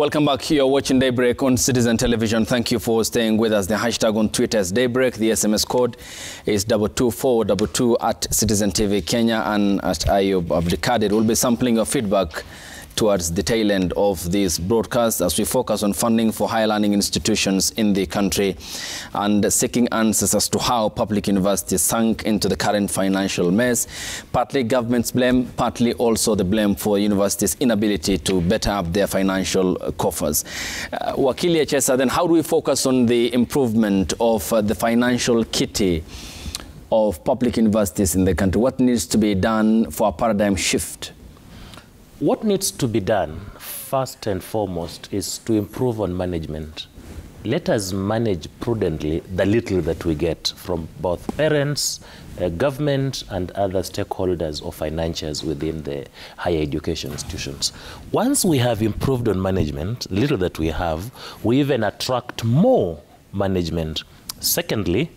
Welcome back. You're watching Daybreak on Citizen Television. Thank you for staying with us. The hashtag on Twitter is Daybreak. The SMS code is 22422 at Citizen TV Kenya and at Ayub Abdikadir. We'll be sampling your feedback towards the tail end of this broadcast as we focus on funding for higher learning institutions in the country and seeking answers as to how public universities sank into the current financial mess. Partly government's blame, partly also the blame for universities' inability to better up their financial coffers. Wakili Echesa, then how do we focus on the improvement of the financial kitty of public universities in the country? What needs to be done for a paradigm shift? What needs to be done, first and foremost, is to improve on management. Let us manage prudently the little that we get from both parents, government, and other stakeholders or financiers within the higher education institutions. Once we have improved on management, little that we have, we even attract more management. Secondly,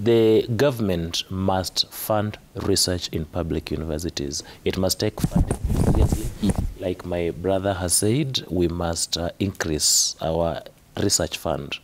the government must fund research in public universities. It must take funding seriously. Like my brother has said, we must increase our research fund.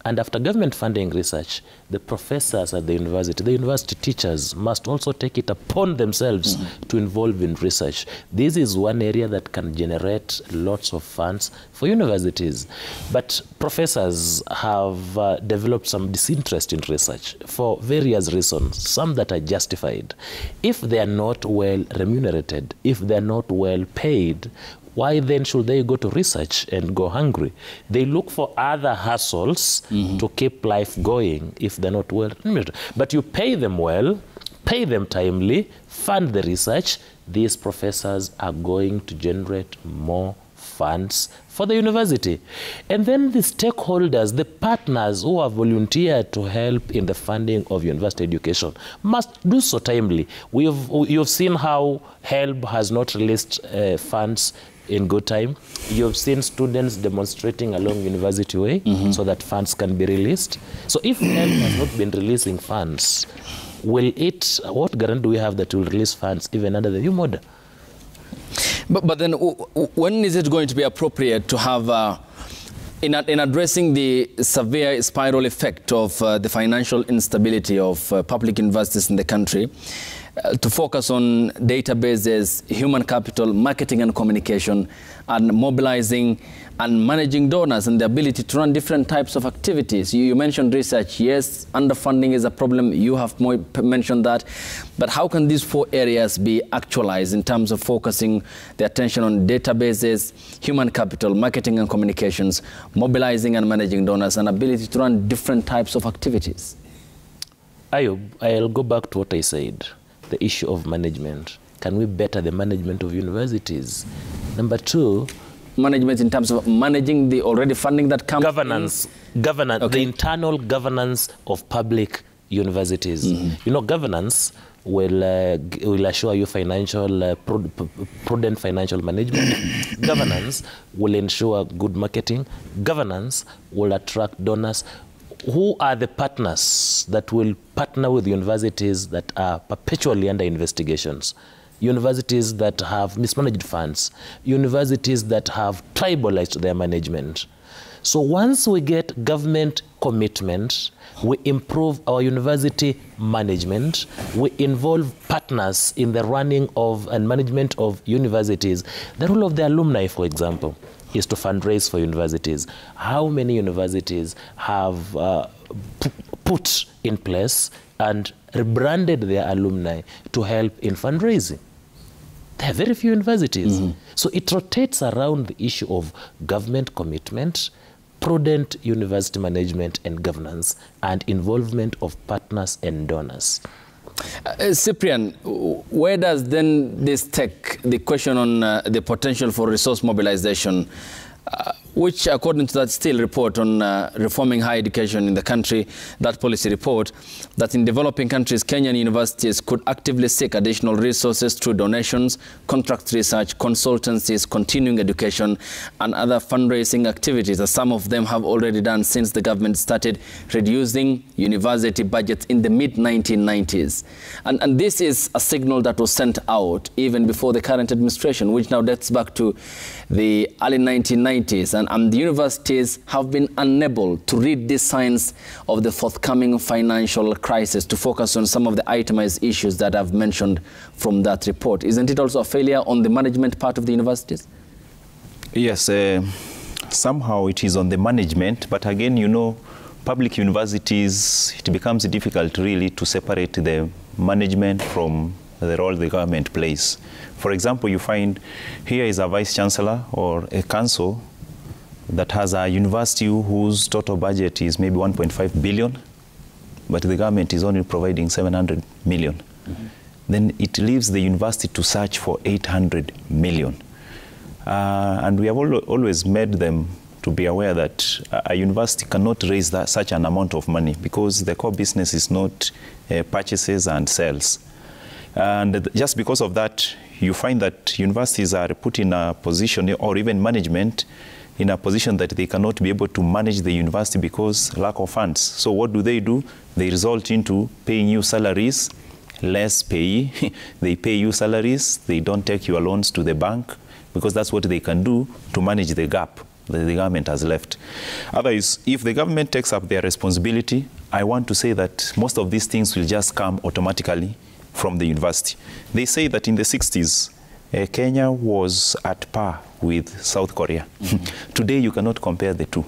And after government funding research, the professors at the university teachers must also take it upon themselves to involve in research. This is one area that can generate lots of funds for universities. But professors have developed some disinterest in research for various reasons, some that are justified. If they are not well remunerated, if they are not well paid, why then should they go to research and go hungry? They look for other hustles to keep life going if they're not well remunerated. But you pay them well, pay them timely, fund the research, these professors are going to generate more funds for the university. And then the stakeholders, the partners who have volunteered to help in the funding of university education must do so timely. You've seen how HELB has not released funds in good time. You've seen students demonstrating along University Way so that funds can be released. So if HELB has not been releasing funds, what guarantee do we have that will release funds even under the new model? But then when is it going to be appropriate to have, in addressing the severe spiral effect of the financial instability of public universities in the country, to focus on databases, human capital, marketing and communication, and mobilizing and managing donors and the ability to run different types of activities? You mentioned research. Yes, underfunding is a problem. You have mentioned that. But how can these four areas be actualized in terms of focusing the attention on databases, human capital, marketing and communications, mobilizing and managing donors, and ability to run different types of activities? Ayub, I'll go back to what I said. The issue of management. Can we better the management of universities? Number two, management in terms of managing the already funding that comes governance, okay. The internal governance of public universities. You know, governance will assure you financial prudent financial management. Governance will ensure good marketing. Governance will attract donors. Who are the partners that will partner with universities that are perpetually under investigations? Universities that have mismanaged funds, universities that have tribalized their management. So once we get government commitment, we improve our university management, we involve partners in the running of and management of universities. The role of the alumni, for example, is to fundraise for universities. How many universities have put in place and rebranded their alumni to help in fundraising? There are very few universities. So it rotates around the issue of government commitment, prudent university management and governance, and involvement of partners and donors. Cyprian, where does then this take the question on the potential for resource mobilization? which, according to that still report on reforming higher education in the country, that policy report, that in developing countries, Kenyan universities could actively seek additional resources through donations, contract research, consultancies, continuing education, and other fundraising activities, as some of them have already done since the government started reducing university budgets in the mid-1990s. And this is a signal that was sent out even before the current administration, which now dates back to the early 1990s. And the universities have been unable to read the signs of the forthcoming financial crisis to focus on some of the itemized issues that I've mentioned from that report. Isn't it also a failure on the management part of the universities? Yes, somehow it is on the management, but again, you know, public universities, it becomes difficult really to separate the management from the role the government plays. For example, you find here is a vice chancellor or a council that has a university whose total budget is maybe 1.5 billion, but the government is only providing 700 million. Mm-hmm. Then it leaves the university to search for 800 million. And we have always made them to be aware that a university cannot raise such an amount of money because the core business is not purchases and sales. And just because of that, you find that universities are put in a position, or even management, in a position that they cannot be able to manage the university because lack of funds. So what do? They result into paying you salaries, less pay. They pay you salaries, they don't take your loans to the bank because that's what they can do to manage the gap that the government has left. Otherwise, if the government takes up their responsibility, I want to say that most of these things will just come automatically from the university. They say that in the 60s, Kenya was at par with South Korea. Mm-hmm. Today, you cannot compare the two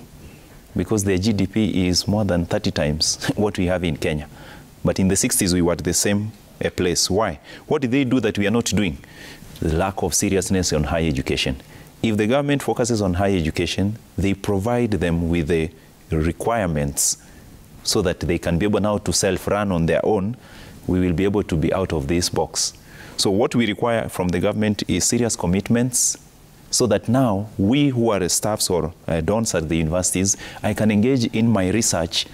because their GDP is more than 30 times what we have in Kenya. But in the 60s, we were at the same place. Why? What did they do that we are not doing? The lack of seriousness on higher education. If the government focuses on higher education, they provide them with the requirements so that they can be able now to self-run on their own. We will be able to be out of this box. So what we require from the government is serious commitments so that now we who are staffs or dons at the universities, I can engage in my research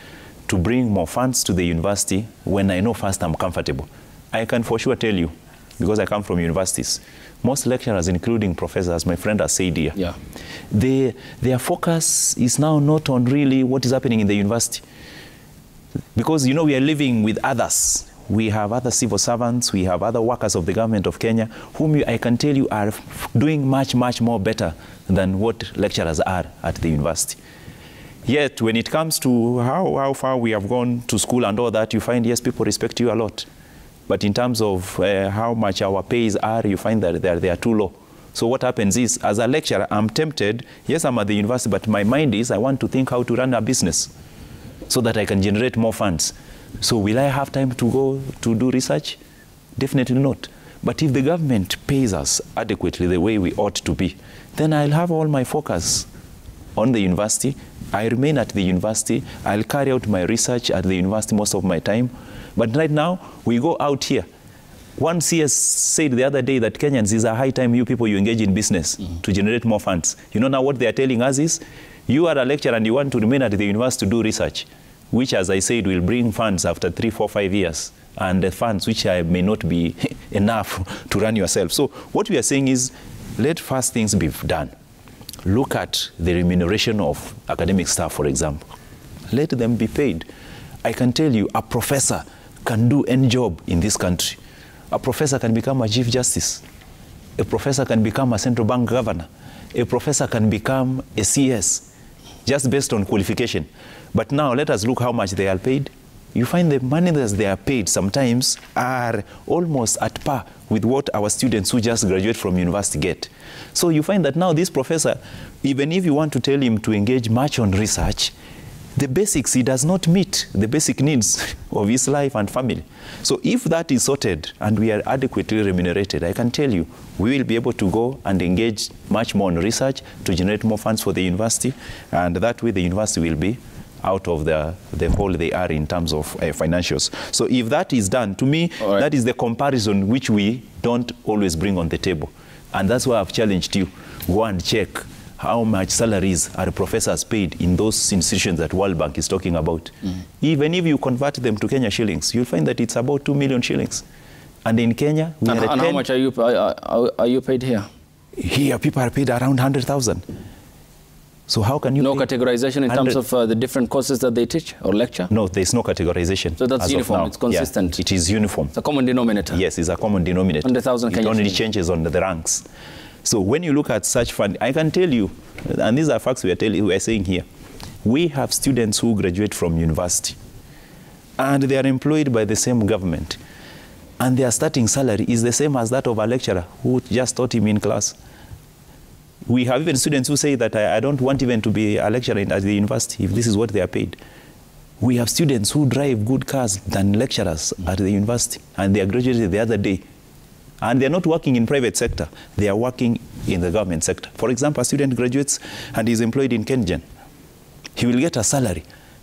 to bring more funds to the university when I know first I'm comfortable. I can for sure tell you, because I come from universities, most lecturers, including professors, my friend has said here, yeah, their focus is now not on really what is happening in the university. Because, you know, we are living with others. We have other civil servants, we have other workers of the government of Kenya, whom I can tell you are doing much, much more better than what lecturers are at the university. Yet, when it comes to how far we have gone to school and all that, you find, yes, people respect you a lot. But in terms of how much our pays are, you find that they are too low. So what happens is, as a lecturer, I'm tempted, yes, I'm at the university, but my mind is, I want to think how to run a business so that I can generate more funds. So will I have time to go to do research? Definitely not. But if the government pays us adequately the way we ought to be, then I'll have all my focus on the university. I remain at the university. I'll carry out my research at the university most of my time. But right now, we go out here. One CS said the other day that Kenyans, is a high time you people, you engage in business to generate more funds. You know now what they are telling us is, you are a lecturer and you want to remain at the university to do research, which, as I said, will bring funds after 3, 4, 5 years, and the funds which may not be enough to run yourself. So what we are saying is, let first things be done. Look at the remuneration of academic staff, for example. Let them be paid. I can tell you, a professor can do any job in this country. A professor can become a chief justice. A professor can become a central bank governor. A professor can become a CS, just based on qualification. But now let us look how much they are paid. You find the money that they are paid sometimes are almost at par with what our students who just graduate from university get. So you find that now this professor, even if you want to tell him to engage much on research, the basics, he does not meet the basic needs of his life and family. So if that is sorted and we are adequately remunerated, I can tell you, we will be able to go and engage much more on research to generate more funds for the university, and that way the university will be out of the hole they are in terms of financials. So if that is done, to me, right, that is the comparison which we don't always bring on the table. And that's why I've challenged you. Go and check how much salaries are professors paid in those institutions that World Bank is talking about. Even if you convert them to Kenya shillings, you'll find that it's about 2 million shillings. And in Kenya, we are and how much are you paid here? Here, people are paid around 100,000. So how can you... No categorization in terms of the different courses that they teach or lecture? No, there's no categorization. So that's uniform, it's consistent? Yeah, it is uniform. It's a common denominator? Yes, it's a common denominator. 100,000 It only changes on the ranks. So when you look at such fund, I can tell you, and these are facts we are saying here, we have students who graduate from university, and they are employed by the same government, and their starting salary is the same as that of a lecturer who just taught him in class. We have even students who say that I don't want even to be a lecturer at the university if this is what they are paid. We have students who drive good cars than lecturers at the university, and they are graduated the other day. And they're not working in private sector, they are working in the government sector. For example, a student graduates and is employed in KenGen. He will get a salary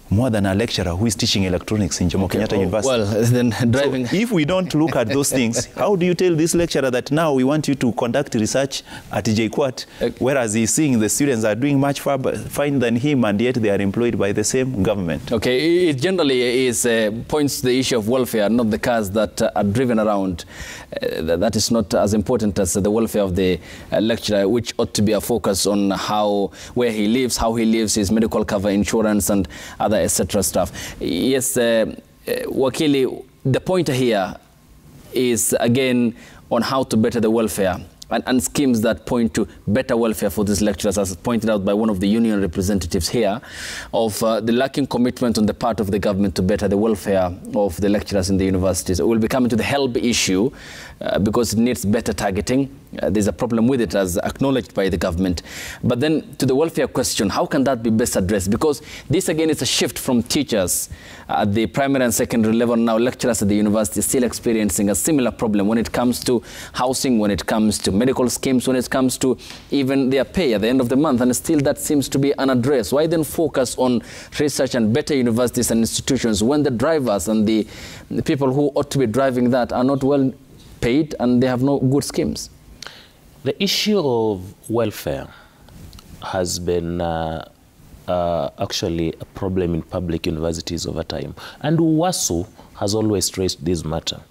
more than a lecturer who is teaching electronics in Jomo Kenyatta University. Well, then driving... So if we don't look at those things, how do you tell this lecturer that now we want you to conduct research at JKUAT, whereas he's seeing the students are doing much fine than him, and yet they are employed by the same government? Okay, it generally is points to the issue of welfare, not the cars that are driven around. That is not as important as the welfare of the lecturer, which ought to be a focus on where he lives, how he lives, his medical cover, insurance, and other etc. stuff. Yes, Wakili, the point here is again on how to better the welfare and schemes that point to better welfare for these lecturers, as pointed out by one of the union representatives here, of the lacking commitment on the part of the government to better the welfare of the lecturers in the universities. We'll be coming to the HELB issue because it needs better targeting. There's a problem with it, as acknowledged by the government. But then to the welfare question, how can that be best addressed? Because this again is a shift from teachers at the primary and secondary level. Now lecturers at the university still experiencing a similar problem when it comes to housing, when it comes to medical schemes, when it comes to even their pay at the end of the month, and still that seems to be unaddressed. Why then focus on research and better universities and institutions when the drivers and the people who ought to be driving that are not well paid and they have no good schemes? The issue of welfare has been actually a problem in public universities over time, and WASU has always raised this matter.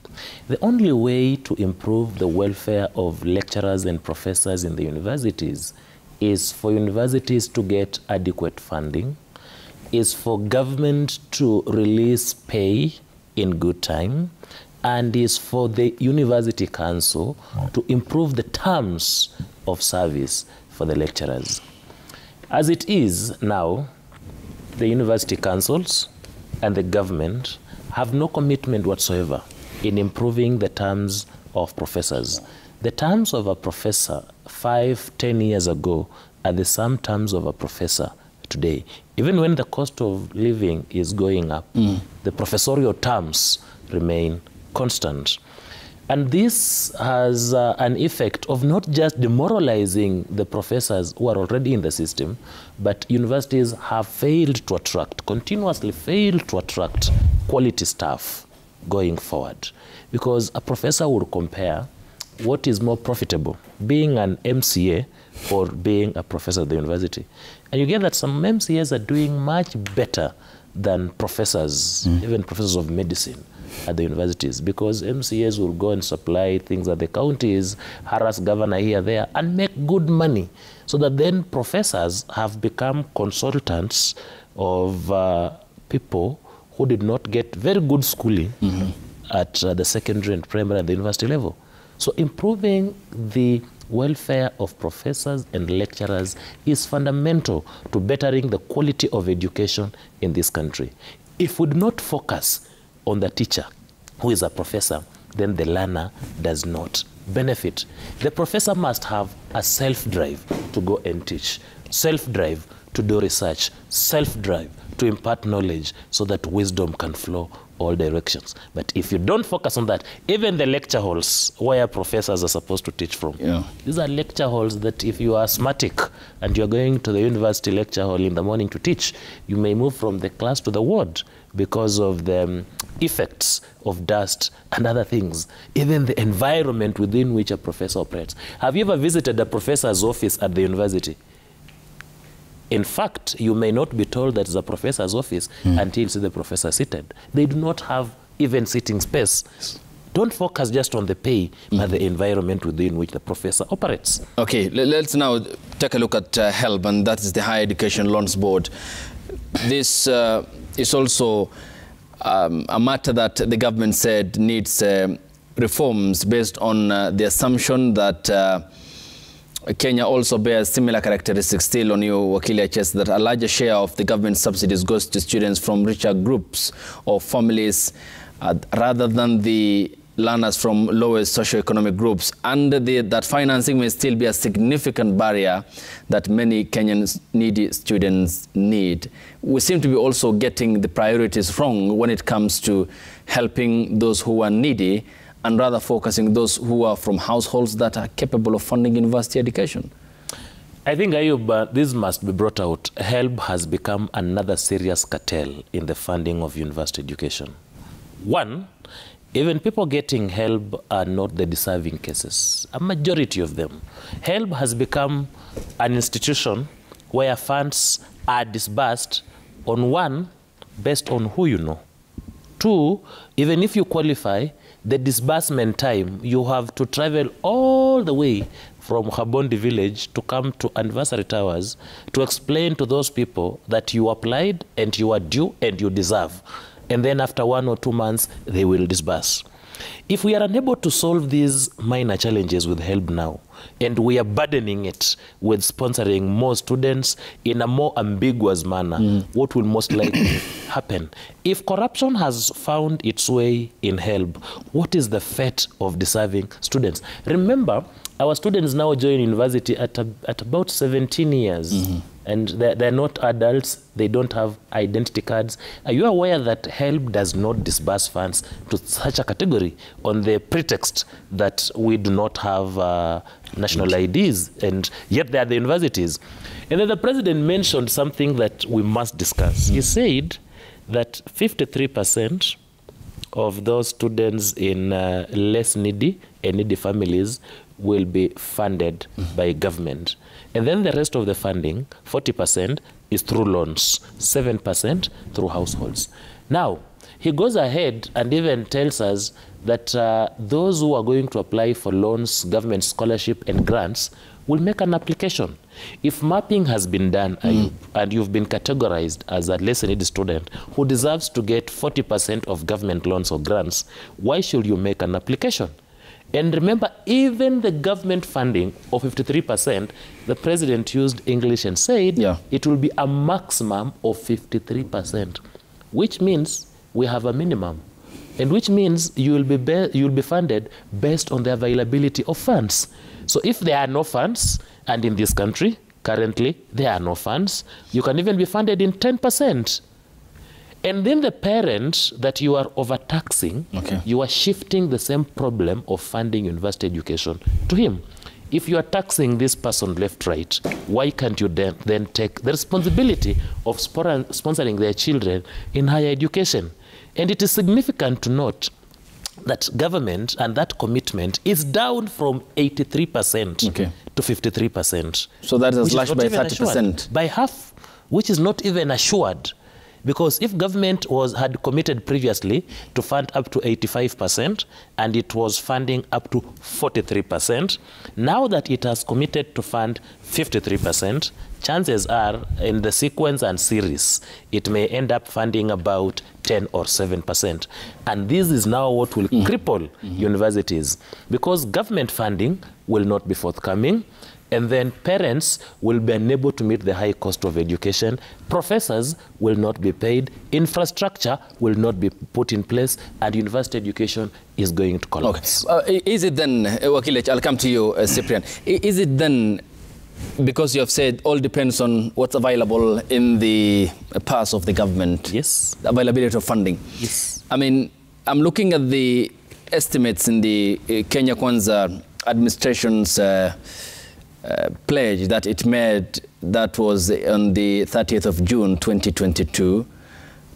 The only way to improve the welfare of lecturers and professors in the universities is for universities to get adequate funding, is for government to release pay in good time, and is for the University Council to improve the terms of service for the lecturers. As it is now, the university councils and the government have no commitment whatsoever in improving the terms of professors. The terms of a professor 5-10 years ago are the same terms of a professor today. Even when the cost of living is going up, the professorial terms remain constant. And this has an effect of not just demoralizing the professors who are already in the system, but universities have failed to attract, continuously failed to attract quality staff going forward. Because a professor will compare what is more profitable, being an MCA or being a professor at the university. And you get that some MCAs are doing much better than professors, even professors of medicine at the universities, because MCAs will go and supply things at the counties, harass governor here, there, and make good money. So that then professors have become consultants of people who did not get very good schooling at the secondary and primary and the university level. So improving the welfare of professors and lecturers is fundamental to bettering the quality of education in this country. If we do not focus on the teacher who is a professor, then the learner does not benefit. The professor must have a self-drive to go and teach, self-drive to do research, self-drive to impart knowledge so that wisdom can flow all directions. But if you don't focus on that, even the lecture halls where professors are supposed to teach from, these are lecture halls that if you are asthmatic and you're going to the university lecture hall in the morning to teach, you may move from the class to the ward because of the effects of dust and other things, even the environment within which a professor operates. Have you ever visited a professor's office at the university? In fact, you may not be told that it's a professor's office until you see the professor seated. They do not have even sitting space. Don't focus just on the pay, but the environment within which the professor operates. Okay, let's now take a look at HELB, and that is the Higher Education Loans Board. This is also a matter that the government said needs reforms based on the assumption that Kenya also bears similar characteristics. Still on your Wakili HS, that a larger share of the government subsidies goes to students from richer groups or families rather than the learners from lowest socioeconomic groups, and that financing may still be a significant barrier that many Kenyan needy students need. We seem to be also getting the priorities wrong when it comes to helping those who are needy, and rather focusing those who are from households that are capable of funding university education. I think, Ayub, this must be brought out. HELB has become another serious cartel in the funding of university education. One, even people getting HELB are not the deserving cases. A majority of them. HELB has become an institution where funds are disbursed on one, based on who you know. Two, even if you qualify, the disbursement time, you have to travel all the way from Habondi village to come to Anniversary Towers to explain to those people that you applied and you are due and you deserve. And then after 1 or 2 months, they will disburse. If we are unable to solve these minor challenges with HELB now, and we are burdening it with sponsoring more students in a more ambiguous manner, what will most likely happen? If corruption has found its way in HELB, what is the fate of deserving students? Remember, our students now join university at about 17 years. And they're not adults, they don't have identity cards. Are you aware that HELB does not disburse funds to such a category on the pretext that we do not have national IDs, and yet they are the universities? And then the president mentioned something that we must discuss. He said that 53% of those students in less needy and needy families will be funded by government. And then the rest of the funding, 40%, is through loans, 7% through households. Now, he goes ahead and even tells us that those who are going to apply for loans, government scholarship and grants will make an application. If mapping has been done and you've been categorized as a less needy student who deserves to get 40% of government loans or grants, why should you make an application? And remember, even the government funding of 53%, the president used English and said it will be a maximum of 53%, which means we have a minimum, and which means you will be funded based on the availability of funds. So if there are no funds, and in this country, currently, there are no funds, you can even be funded in 10%. And then the parent that you are overtaxing, you are shifting the same problem of funding university education to him. If you are taxing this person left, right, why can't you then take the responsibility of sponsoring their children in higher education? And it is significant to note that government and that commitment is down from 83% to 53%. So that is slashed by 30%. By half, which is not even assured. Because if government had committed previously to fund up to 85% and it was funding up to 43%, now that it has committed to fund 53%, chances are in the sequence and series, it may end up funding about 10 or 7%. And this is now what will cripple universities, because government funding will not be forthcoming. And then parents will be unable to meet the high cost of education. Professors will not be paid. Infrastructure will not be put in place. And university education is going to collapse. Is it then, Wakili, I'll come to you, Cyprian. Is it then, because you have said all depends on what's available in the purse of the government? Yes. The availability of funding? Yes. I mean, I'm looking at the estimates in the Kenya Kwanza administration's pledge that it made, that was on the 30th of June 2022,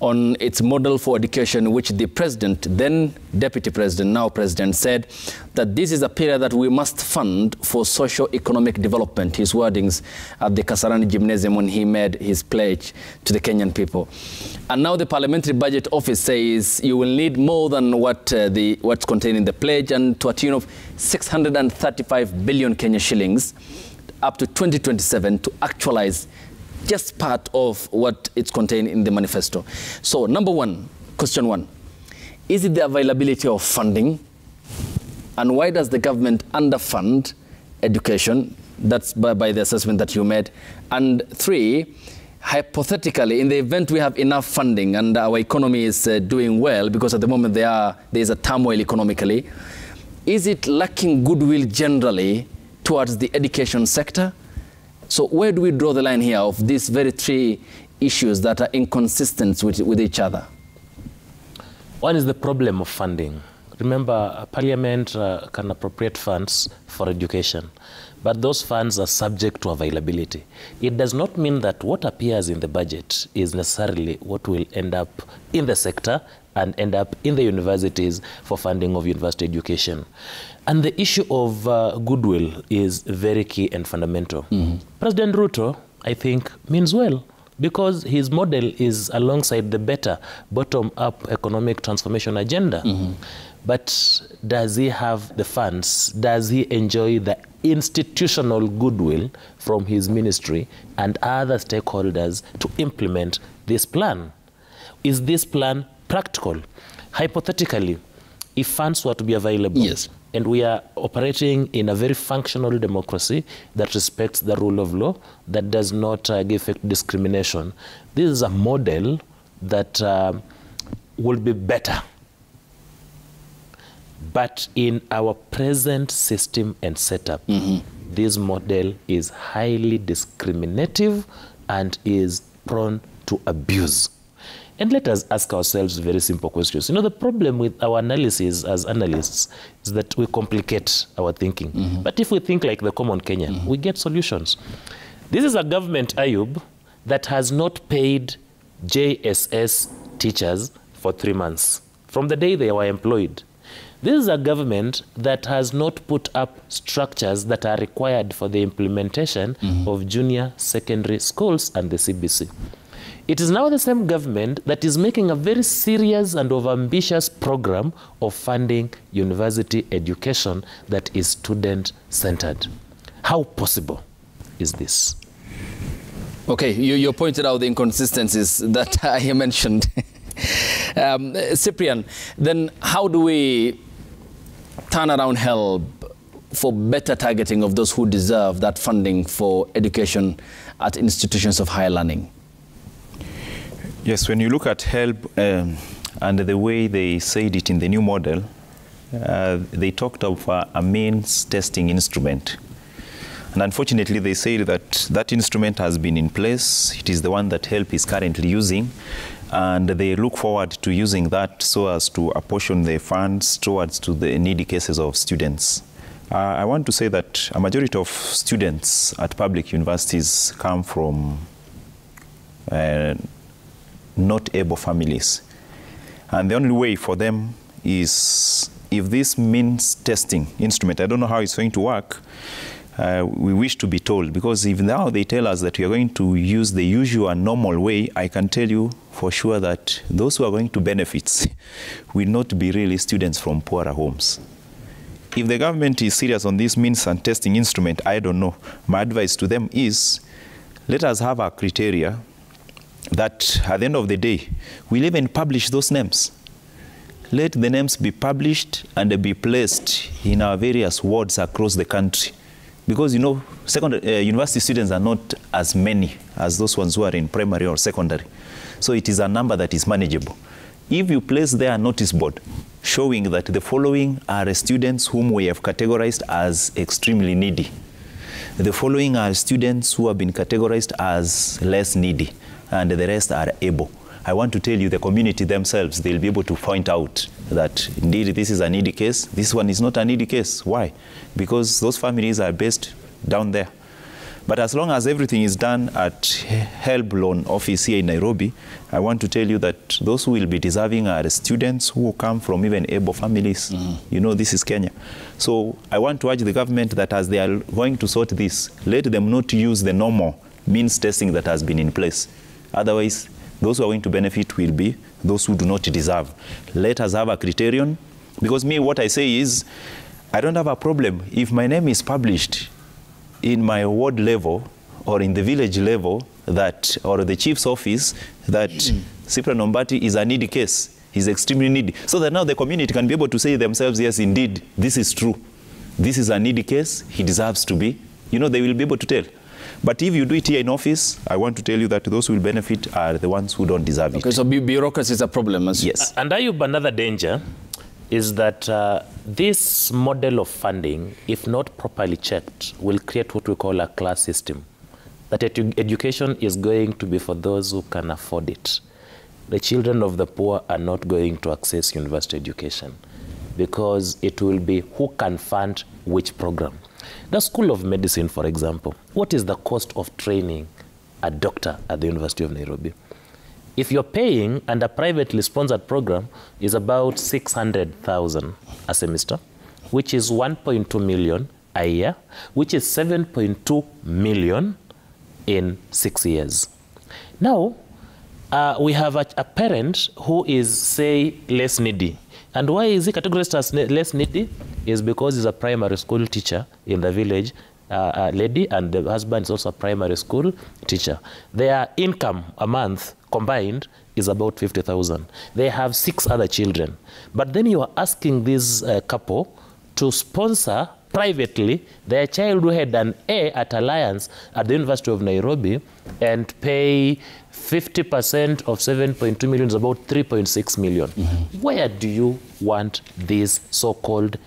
on its model for education, which the president, then deputy president, now president, said that this is a period that we must fund for socio-economic development, his wordings at the Kasarani Gymnasium when he made his pledge to the Kenyan people. And now the Parliamentary Budget Office says you will need more than what's contained in the pledge, and to a tune of 635 billion Kenya shillings up to 2027 to actualize just part of what it's contained in the manifesto. So, number one, question one, is it the availability of funding? And why does the government underfund education? That's by the assessment that you made. And three, hypothetically, in the event we have enough funding and our economy is doing well, because at the moment there is a turmoil economically, is it lacking goodwill generally towards the education sector? So where do we draw the line here of these very three issues that are inconsistent with each other? One is the problem of funding. Remember, Parliament can appropriate funds for education, but those funds are subject to availability. It does not mean that what appears in the budget is necessarily what will end up in the sector and end up in the universities for funding of university education. And the issue of goodwill is very key and fundamental. President Ruto, I think, means well, because his model is alongside the better bottom-up economic transformation agenda. But does he have the funds? Does he enjoy the institutional goodwill from his ministry and other stakeholders to implement this plan? Is this plan practical? Hypothetically, if funds were to be available, yes, and we are operating in a very functional democracy that respects the rule of law, that does not give discrimination, this is a model that will be better. But in our present system and setup, this model is highly discriminative and is prone to abuse. And let us ask ourselves very simple questions. You know, the problem with our analysis as analysts is that we complicate our thinking. But if we think like the common Kenyan, we get solutions. This is a government, Ayub, that has not paid JSS teachers for 3 months, from the day they were employed. This is a government that has not put up structures that are required for the implementation of junior secondary schools and the CBC. It is now the same government that is making a very serious and overambitious program of funding university education that is student-centered. How possible is this? Okay, you pointed out the inconsistencies that I mentioned. Cyprian, then how do we turn around help for better targeting of those who deserve that funding for education at institutions of higher learning? Yes, when you look at HELB and the way they said it in the new model, they talked of a means testing instrument. And unfortunately, they said that that instrument has been in place. It is the one that HELB is currently using. And they look forward to using that so as to apportion the funds towards to the needy cases of students. I want to say that a majority of students at public universities come from not able families. And the only way for them is if this means testing instrument, I don't know how it's going to work, we wish to be told, because if now they tell us that we are going to use the usual and normal way, I can tell you for sure that those who are going to benefit will not be really students from poorer homes. If the government is serious on this means and testing instrument, I don't know. My advice to them is, let us have a criteria that at the end of the day, we'll even publish those names. Let the names be published and be placed in our various wards across the country. Because, you know, university students are not as many as those ones who are in primary or secondary. So it is a number that is manageable. If you place there a notice board showing that the following are students whom we have categorized as extremely needy, the following are students who have been categorized as less needy, and the rest are able, I want to tell you, the community themselves, they'll be able to point out that indeed this is a needy case, this one is not a needy case. Why? Because those families are based down there. But as long as everything is done at HELB loan office here in Nairobi, I want to tell you that those who will be deserving are students who come from even able families. You know, this is Kenya. So I want to urge the government that as they are going to sort this, let them not use the normal means testing that has been in place. Otherwise, those who are going to benefit will be those who do not deserve. Let us have a criterion, because me, what I say is, I don't have a problem if my name is published in my ward level or in the village level, that, or the chief's office, that Cyprian Ombati is a needy case, he's extremely needy. So that now the community can be able to say themselves, yes, indeed, this is true. This is a needy case, he deserves to be. You know, they will be able to tell. But if you do it here in office, I want to tell you that those who will benefit are the ones who don't deserve it. Okay, so bureaucracy is a problem. Yes. And Ayub, another danger is that this model of funding, if not properly checked, will create what we call a class system. That education is going to be for those who can afford it. The children of the poor are not going to access university education because it will be who can fund which program. The School of Medicine, for example, what is the cost of training a doctor at the University of Nairobi? If you're paying, and a privately sponsored program is about 600,000 a semester, which is 1.2 million a year, which is 7.2 million in 6 years. Now, we have a parent who is, say, less needy. And why is he categorized as less needy? Is because he's a primary school teacher in the village, a lady, and the husband is also a primary school teacher. Their income a month combined is about 50,000. They have 6 other children. But then you are asking this couple to sponsor privately their child who had an A at Alliance at the University of Nairobi and pay 50% of 7.2 million is about 3.6 million. Where do you want these so-called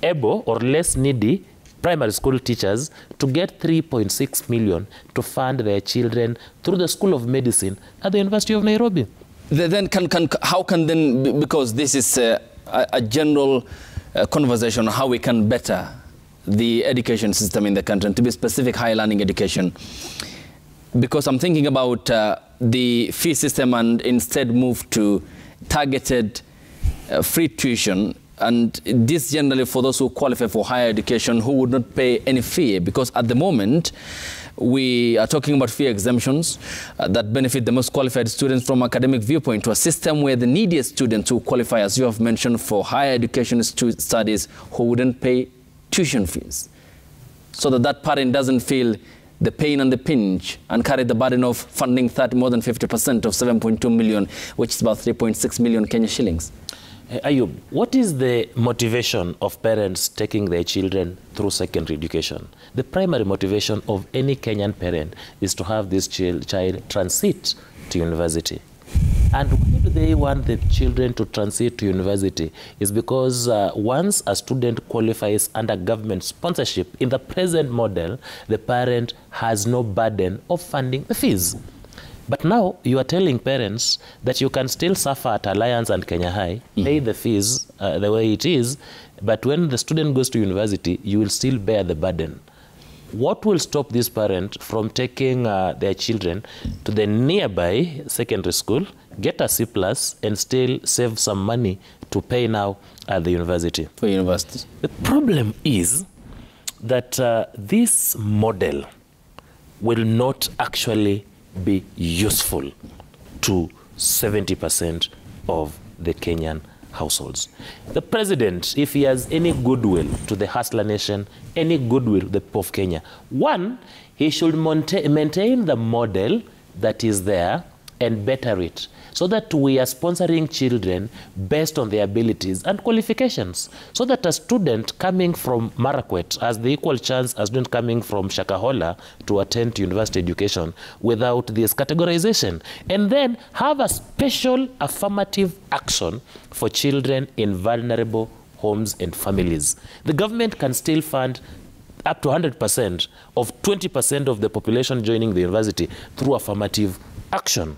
able or less needy primary school teachers to get 3.6 million to fund their children through the School of Medicine at the University of Nairobi? Then how can then, because this is a general conversation on how we can better the education system in the country, and to be specific, higher learning education, because I'm thinking about the fee system and instead move to targeted free tuition, and this generally for those who qualify for higher education who would not pay any fee, because at the moment we are talking about fee exemptions that benefit the most qualified students from academic viewpoint, to a system where the neediest students who qualify, as you have mentioned, for higher education studies who wouldn't pay tuition fees, so that parent doesn't feel the pain and the pinch and carry the burden of funding more than 50% of 7.2 million, which is about 3.6 million Kenya shillings. Ayub, what is the motivation of parents taking their children through secondary education? The primary motivation of any Kenyan parent is to have this child transit to university. And why do they want the children to transit to university? Is because once a student qualifies under government sponsorship, in the present model, the parent has no burden of funding the fees. But now you are telling parents that you can still suffer at Alliance and Kenya High, pay the fees the way it is, but when the student goes to university, you will still bear the burden. What will stop this parent from taking their children to the nearby secondary school, get a C+, and still save some money to pay now at the university? For universities. The problem is that this model will not actually be useful to 70% of the Kenyan households. The president, if he has any goodwill to the hustler nation, any goodwill to the people of Kenya, one, he should maintain the model that is there and better it, so that we are sponsoring children based on their abilities and qualifications, so that a student coming from Marakwet has the equal chance as a student coming from Shakahola to attend to university education without this categorization, and then have a special affirmative action for children in vulnerable homes and families. The government can still fund up to 100% of 20% of the population joining the university through affirmative action.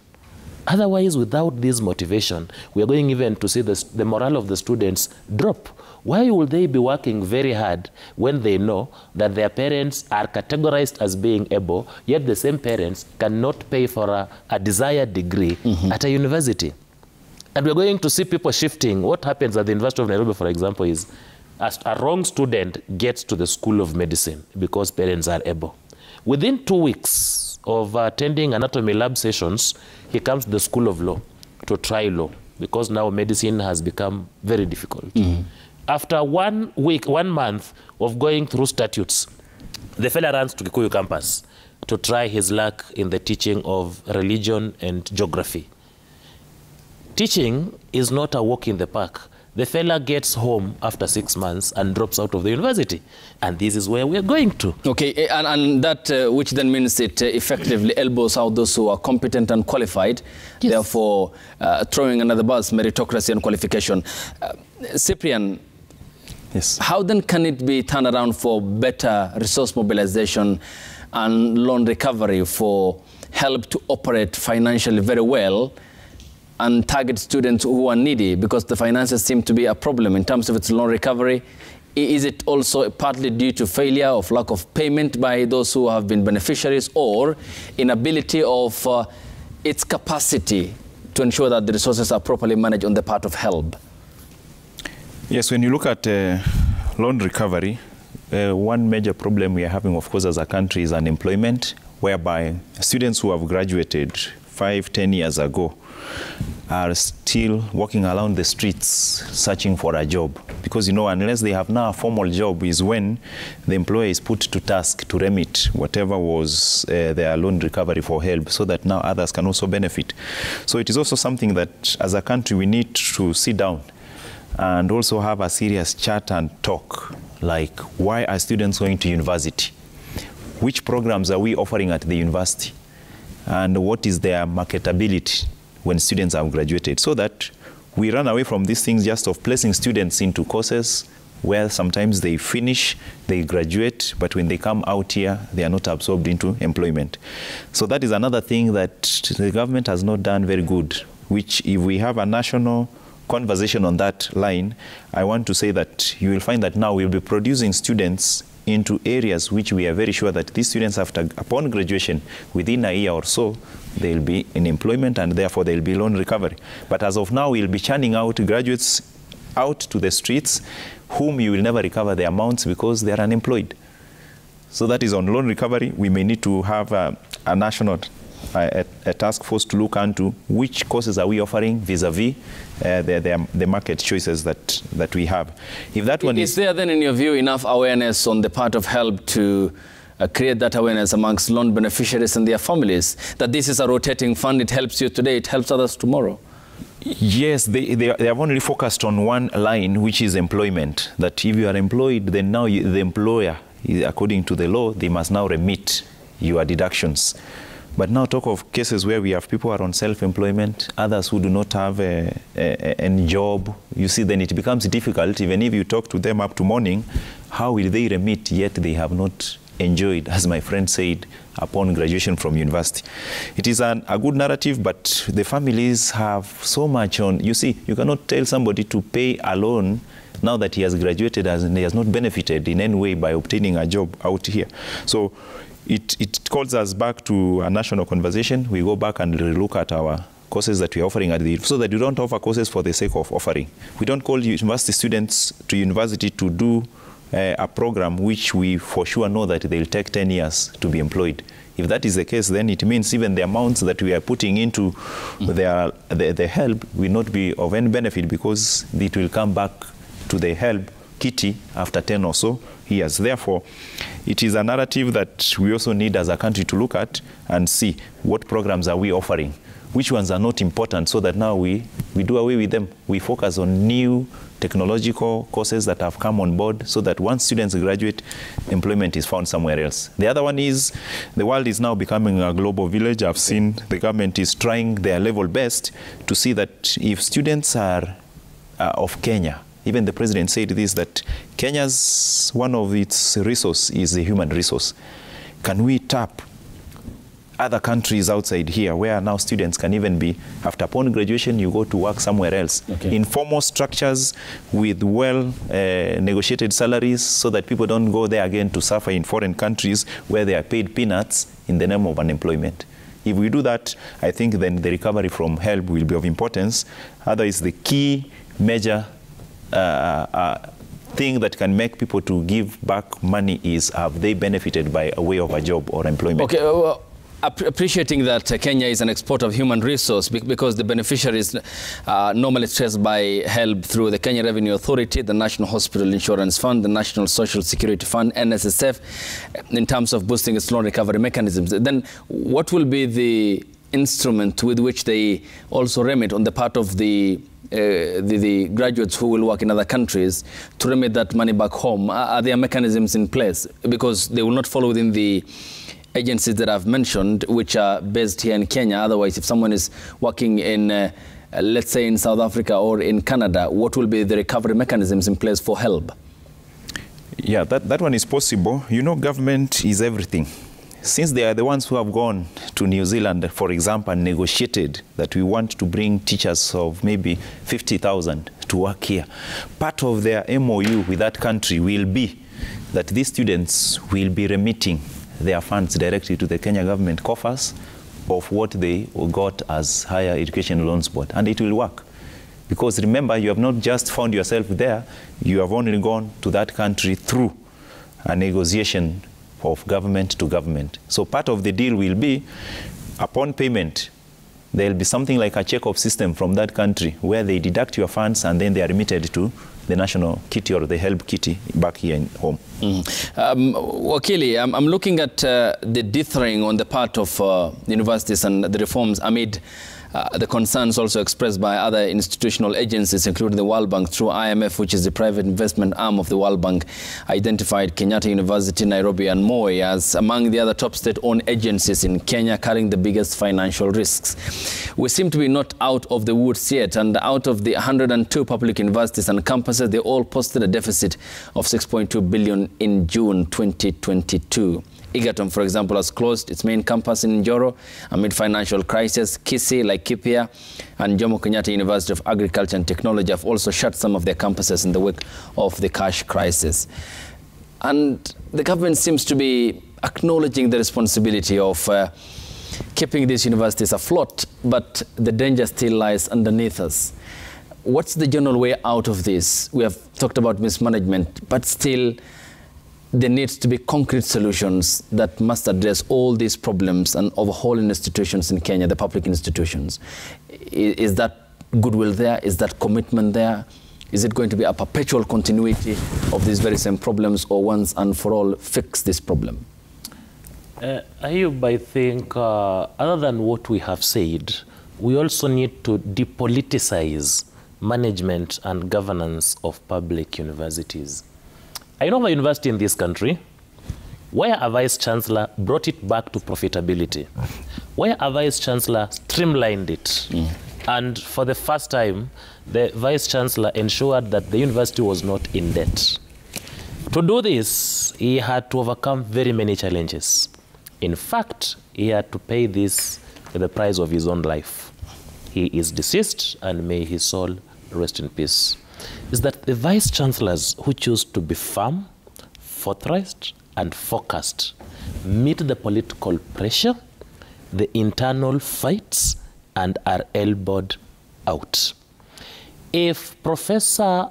Otherwise, without this motivation, we are going even to see the morale of the students drop. Why will they be working very hard when they know that their parents are categorized as being able, yet the same parents cannot pay for a desired degree at a university? And we're going to see people shifting. What happens at the University of Nairobi, for example, is a wrong student gets to the School of Medicine because parents are able. Within 2 weeks of attending anatomy lab sessions, he comes to the School of Law to try law, because now medicine has become very difficult. After 1 week, 1 month of going through statutes, the fellow runs to Kikuyu campus to try his luck in the teaching of religion and geography. Teaching is not a walk in the park. The fella gets home after 6 months and drops out of the university. And this is where we're going to. Okay, and that which then means it effectively elbows out those who are competent and qualified, yes. Therefore throwing another bus, meritocracy and qualification. Cyprian, yes. How then can it be turned around for better resource mobilization and loan recovery for help to operate financially very well and target students who are needy, because the finances seem to be a problem in terms of its loan recovery? Is it also partly due to failure of lack of payment by those who have been beneficiaries, or inability of its capacity to ensure that the resources are properly managed on the part of HELB? Yes, when you look at loan recovery, one major problem we are having, of course, as a country is unemployment, whereby students who have graduated 5-10 years ago are still walking around the streets searching for a job. Because, you know, unless they have now a formal job is when the employer is put to task to remit whatever was their loan recovery for HELB, so that now others can also benefit. So it is also something that as a country we need to sit down and also have a serious chat and talk, like, why are students going to university? Which programs are we offering at the university? And what is their marketability when students have graduated, so that we run away from these things just of placing students into courses where sometimes they finish, they graduate, but when they come out here, they are not absorbed into employment. So that is another thing that the government has not done very good, which if we have a national conversation on that line, I want to say that you will find that now we'll be producing students into areas which we are very sure that these students, upon graduation, within a year or so, they'll be in employment, and therefore they'll be loan recovery. But as of now, we'll be churning out graduates out to the streets whom you will never recover their amounts because they are unemployed. So that is on loan recovery. We may need to have a national a task force to look into which courses are we offering vis-a-vis the market choices that we have. If that one is there then, in your view, enough awareness on the part of HELB to create that awareness amongst loan beneficiaries and their families, that this is a rotating fund, it helps you today, it helps others tomorrow? Yes, they have only focused on one line, which is employment. That if you are employed, then now the employer, according to the law, they must now remit your deductions. But now talk of cases where we have people who are on self-employment, others who do not have any job. You see, then it becomes difficult. Even if you talk to them up to morning, how will they remit, yet they have not enjoyed, as my friend said, upon graduation from university? It is a good narrative, but the families have so much on. You see, you cannot tell somebody to pay a loan now that he has graduated and he has not benefited in any way by obtaining a job out here. So it calls us back to a national conversation. We go back and look at our courses that we are offering at the, so that we don't offer courses for the sake of offering. We don't call university students to university to do a program which we for sure know that they'll take 10 years to be employed. If that is the case, then it means even the amounts that we are putting into the HELB will not be of any benefit, because it will come back to the HELB kitty after 10 or so years. Therefore, it is a narrative that we also need as a country to look at and see what programs are we offering, which ones are not important, so that now we do away with them. We focus on new technological courses that have come on board, so that once students graduate, employment is found somewhere else. The other one is the world is now becoming a global village. I've seen the government is trying their level best to see that if students are of Kenya, even the president said this, that Kenya's one of its resource is the human resource. Can we tap other countries outside here, where now students can even be, after upon graduation, you go to work somewhere else. Okay. Informal structures with well negotiated salaries, so that people don't go there again to suffer in foreign countries where they are paid peanuts in the name of unemployment. If we do that, I think then the recovery from HELB will be of importance. Otherwise, the key major thing that can make people to give back money is, have they benefited by a way of a job or employment? Okay, appreciating that Kenya is an exporter of human resource, because the beneficiaries normally traced by HELB through the Kenya Revenue Authority, the National Hospital Insurance Fund, the National Social Security Fund, NSSF, in terms of boosting its loan recovery mechanisms. Then what will be the instrument with which they also remit on the part of the graduates who will work in other countries to remit that money back home? Are there mechanisms in place? Because they will not fall within the agencies that I've mentioned, which are based here in Kenya. Otherwise, if someone is working in, let's say, in South Africa or in Canada, what will be the recovery mechanisms in place for HELB? Yeah, that one is possible. You know, government is everything. Since they are the ones who have gone to New Zealand, for example, and negotiated that we want to bring teachers of maybe 50,000 to work here, part of their MOU with that country will be that these students will be remitting their funds directly to the Kenya government coffers of what they got as Higher Education Loans Board. And it will work. Because remember, you have not just found yourself there, you have only gone to that country through a negotiation of government to government. So part of the deal will be, upon payment, there will be something like a check-off system from that country where they deduct your funds and then they are remitted to the national kitty or the HELB kitty back here in home. Wakili, I'm looking at the dithering on the part of universities and the reforms amid the concerns also expressed by other institutional agencies, including the World Bank, through IMF, which is the private investment arm of the World Bank, identified Kenyatta University, Nairobi and Moi as among the other top state-owned agencies in Kenya carrying the biggest financial risks. We seem to be not out of the woods yet, and out of the 102 public universities and campuses, they all posted a deficit of 6.2 billion in June 2022. Egerton, for example, has closed its main campus in Njoro amid financial crisis. Kisii, Laikipia, and Jomo Kenyatta University of Agriculture and Technology have also shut some of their campuses in the wake of the cash crisis. And the government seems to be acknowledging the responsibility of keeping these universities afloat, but the danger still lies underneath us. What's the general way out of this? We have talked about mismanagement, but still there needs to be concrete solutions that must address all these problems and overhaul institutions in Kenya, the public institutions. Is that goodwill there? Is that commitment there? Is it going to be a perpetual continuity of these very same problems, or once and for all fix this problem? Ayub, I think other than what we have said, we also need to depoliticize management and governance of public universities. I know of a university in this country where a vice-chancellor brought it back to profitability, where a vice-chancellor streamlined it. And for the first time, the vice-chancellor ensured that the university was not in debt. To do this, he had to overcome very many challenges. In fact, he had to pay this with the price of his own life. He is deceased, and may his soul rest in peace. Is that the vice-chancellors who choose to be firm, forthright, and focused meet the political pressure, the internal fights, and are elbowed out. If Professor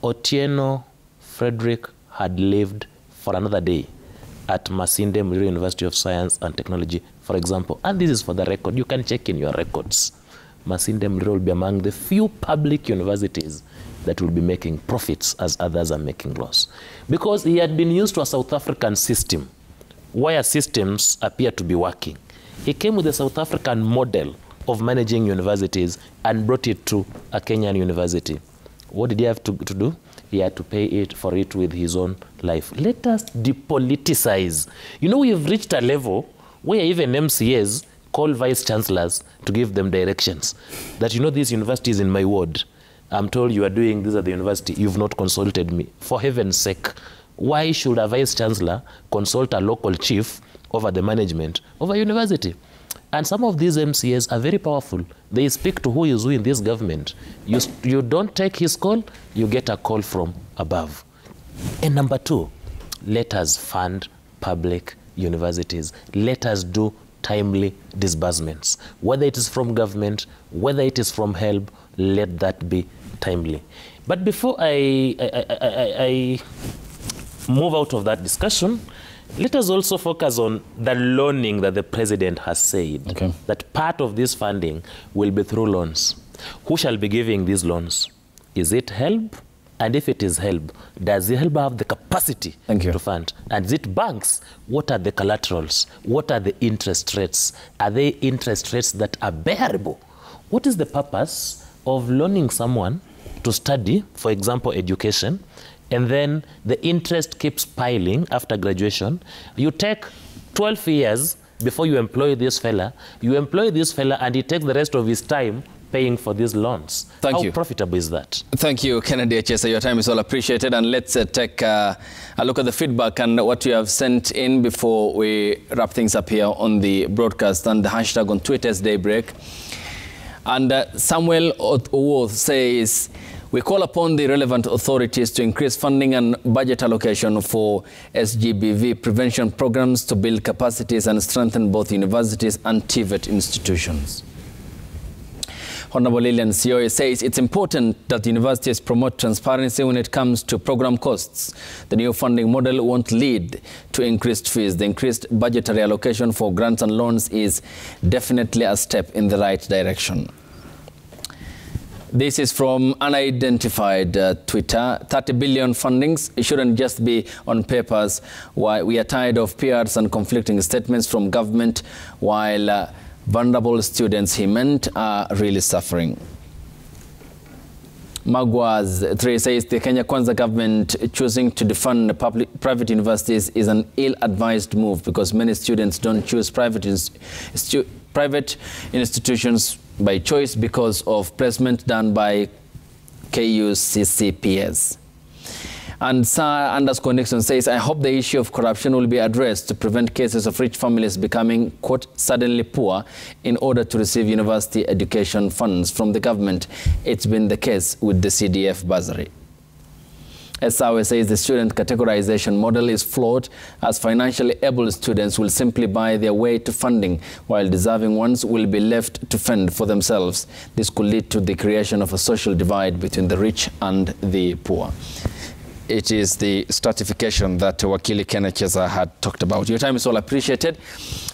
Otieno Frederick had lived for another day at Masinde Muliro University of Science and Technology, for example, and this is for the record, you can check in your records, Masinde Muliro will be among the few public universities that will be making profits as others are making loss. Because he had been used to a South African system where systems appear to be working. He came with a South African model of managing universities and brought it to a Kenyan university. What did he have to do? He had to pay for it with his own life. Let us depoliticize. You know, we have reached a level where even MCAs call vice-chancellors to give them directions. That, you know, this university is in my ward. I'm told you are doing this at the university. You've not consulted me. For heaven's sake, why should a vice-chancellor consult a local chief over the management of a university. And some of these MCAs are very powerful. They speak to who is who in this government. You don't take his call, you get a call from above. And number two, let us fund public universities. Let us do timely disbursements. Whether it is from government, whether it is from HELB, let that be timely. But before I move out of that discussion, let us also focus on the loaning that the president has said, that part of this funding will be through loans. Who shall be giving these loans? Is it HELB? And if it is HELB, does the HELB have the capacity to fund? And is it banks? What are the collaterals? What are the interest rates? Are they interest rates that are bearable? What is the purpose of loaning someone to study, for example, education, and then the interest keeps piling after graduation? You take 12 years before you employ this fella. You employ this fella and he takes the rest of his time paying for these loans. How profitable is that? Thank you, Kennedy Echesa. Your time is all appreciated. And let's take a look at the feedback and what you have sent in before we wrap things up here on the broadcast and the hashtag on Twitter is Daybreak. And Samuel Owoth says, we call upon the relevant authorities to increase funding and budget allocation for SGBV prevention programs to build capacities and strengthen both universities and TVET institutions. Honorable Lilian Sioe says it's important that universities promote transparency when it comes to program costs. The new funding model won't lead to increased fees. The increased budgetary allocation for grants and loans is definitely a step in the right direction. This is from unidentified Twitter. 30 billion fundings. It shouldn't just be on papers. Why we are tired of PRs and conflicting statements from government, while vulnerable students, he meant, are really suffering. Magwaz 3 says the Kenya Kwanza government choosing to defund private universities is an ill-advised move because many students don't choose private institutions by choice because of placement done by KUCCPS. And Sir_Nixon says, I hope the issue of corruption will be addressed to prevent cases of rich families becoming, quote, suddenly poor in order to receive university education funds from the government. It's been the case with the CDF bursary. Esawe says the student categorization model is flawed as financially able students will simply buy their way to funding while deserving ones will be left to fend for themselves. This could lead to the creation of a social divide between the rich and the poor. It is the stratification that Wakili Ken Echesa had talked about. Your time is all appreciated.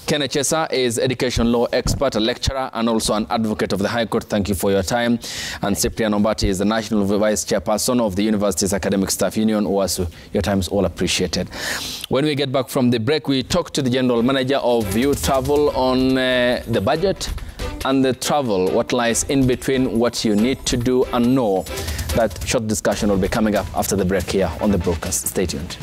Ken Echesa is education law expert, a lecturer, and also an advocate of the High Court. Thank you for your time. And Cyprian Ombati is the National Vice Chairperson of the University's Academic Staff Union, OASU. Your time is all appreciated. When we get back from the break, we talk to the General Manager of Youth Travel on the budget and the travel, what lies in between, what you need to do and know. That short discussion will be coming up after the break here on the broadcast. Stay tuned.